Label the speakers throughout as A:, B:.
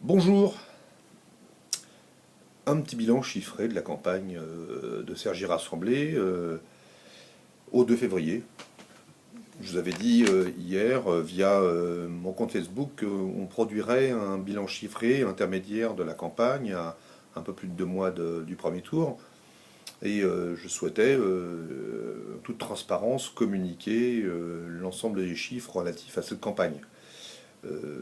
A: Bonjour, un petit bilan chiffré de la campagne de Cergy Rassemblé au 2 février. Je vous avais dit hier via mon compte Facebook qu'on produirait un bilan chiffré intermédiaire de la campagne à un peu plus de 2 mois du premier tour. Et je souhaitais, toute transparence, communiquer l'ensemble des chiffres relatifs à cette campagne.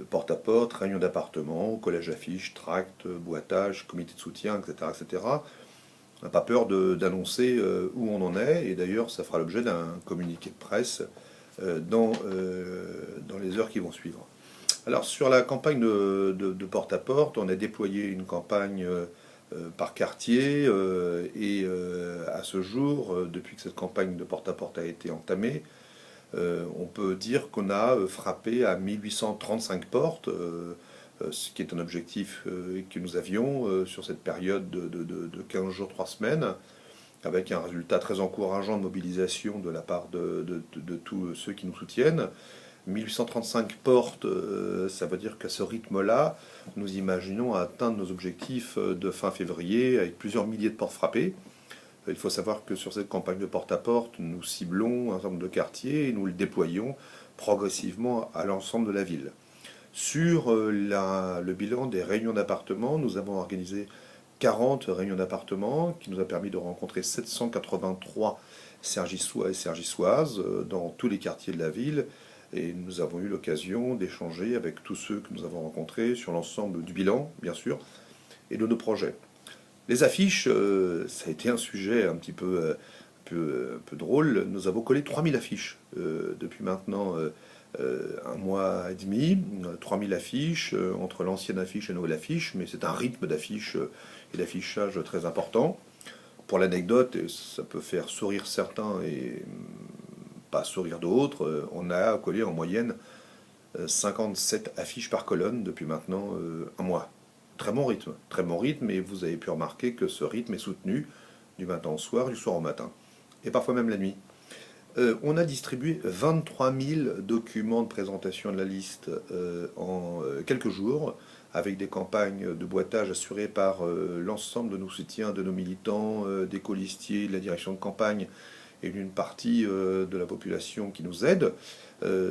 A: Porte-à-porte, réunion d'appartement, collage affiches, tracts, boitage, comité de soutien, etc. etc. On n'a pas peur d'annoncer où on en est, et d'ailleurs ça fera l'objet d'un communiqué de presse dans les heures qui vont suivre. Alors sur la campagne de porte-à-porte, on a déployé une campagne par quartier, et à ce jour, depuis que cette campagne de porte-à-porte a été entamée, on peut dire qu'on a frappé à 1835 portes, ce qui est un objectif que nous avions sur cette période de 15 jours, 3 semaines, avec un résultat très encourageant de mobilisation de la part de tous ceux qui nous soutiennent. 1835 portes, ça veut dire qu'à ce rythme-là, nous imaginons atteindre nos objectifs de fin février avec plusieurs milliers de portes frappées. Il faut savoir que sur cette campagne de porte-à-porte, nous ciblons un certain nombre de quartiers et nous le déployons progressivement à l'ensemble de la ville. Sur le bilan des réunions d'appartements, nous avons organisé 40 réunions d'appartements qui nous a permis de rencontrer 783 Cergissois et Cergissoises dans tous les quartiers de la ville. Et nous avons eu l'occasion d'échanger avec tous ceux que nous avons rencontrés sur l'ensemble du bilan, bien sûr, et de nos projets. Les affiches, ça a été un sujet un petit peu, un peu drôle. Nous avons collé 3000 affiches depuis maintenant 1 mois et demi. 3000 affiches entre l'ancienne affiche et la nouvelle affiche, mais c'est un rythme d'affiches et d'affichage très important. Pour l'anecdote, et ça peut faire sourire certains et pas sourire d'autres, on a collé en moyenne 57 affiches par colonne depuis maintenant 1 mois. Très bon rythme, et vous avez pu remarquer que ce rythme est soutenu du matin au soir, du soir au matin, et parfois même la nuit. On a distribué 23 000 documents de présentation de la liste en quelques jours, avec des campagnes de boitage assurées par l'ensemble de nos soutiens, de nos militants, des colistiers, de la direction de campagne et d'une partie de la population qui nous aide.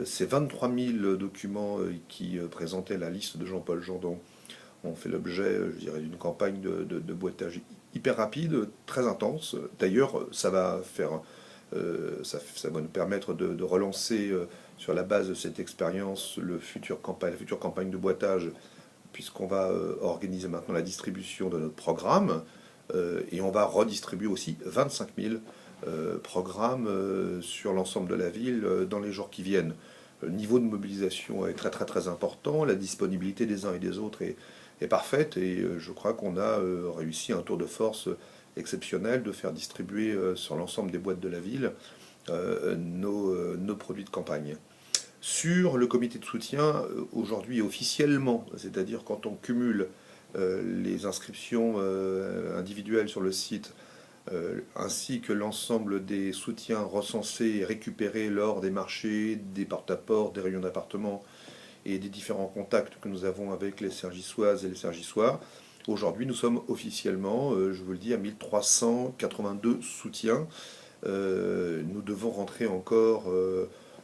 A: Ces 23 000 documents qui présentaient la liste de Jean-Paul Gendon ont fait l'objet, je dirais, d'une campagne de boitage hyper rapide, très intense. D'ailleurs, ça va nous permettre de relancer sur la base de cette expérience la future campagne de boitage, puisqu'on va organiser maintenant la distribution de notre programme, et on va redistribuer aussi 25 000 programmes sur l'ensemble de la ville dans les jours qui viennent. Le niveau de mobilisation est très très très important, la disponibilité des uns et des autres est parfaite, et je crois qu'on a réussi un tour de force exceptionnel de faire distribuer sur l'ensemble des boîtes de la ville nos produits de campagne. Sur le comité de soutien, aujourd'hui officiellement, c'est-à-dire quand on cumule les inscriptions individuelles sur le site, ainsi que l'ensemble des soutiens recensés et récupérés lors des marchés, des porte-à-porte, des réunions d'appartements et des différents contacts que nous avons avec les Cergissoises et les Cergissois. Aujourd'hui, nous sommes officiellement, je vous le dis, à 1382 soutiens. Nous devons rentrer encore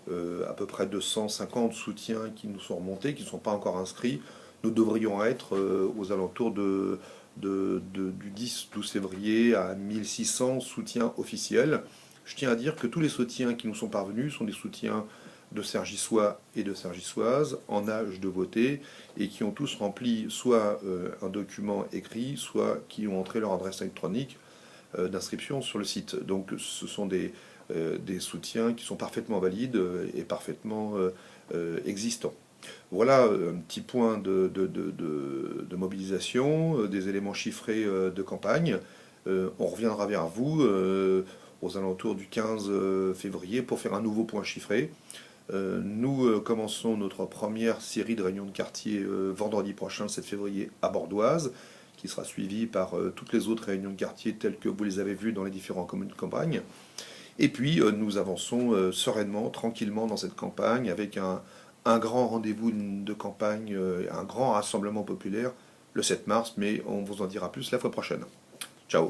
A: à peu près 250 soutiens qui nous sont remontés, qui ne sont pas encore inscrits. Nous devrions être aux alentours du 10-12 février à 1600 soutiens officiels. Je tiens à dire que tous les soutiens qui nous sont parvenus sont des soutiens de Cergissois et de Cergissoises en âge de voter, et qui ont tous rempli soit un document écrit, soit qui ont entré leur adresse électronique d'inscription sur le site. Donc ce sont des soutiens qui sont parfaitement valides et parfaitement existants. Voilà un petit point de mobilisation, des éléments chiffrés de campagne. On reviendra vers vous aux alentours du 15 février pour faire un nouveau point chiffré. Nous commençons notre première série de réunions de quartier vendredi prochain, le 7 février, à Bordoise, qui sera suivie par toutes les autres réunions de quartier telles que vous les avez vues dans les différents communes de campagne. Et puis nous avançons sereinement, tranquillement dans cette campagne, avec un un grand rendez-vous de campagne, un grand rassemblement populaire le 7 mars, mais on vous en dira plus la fois prochaine. Ciao.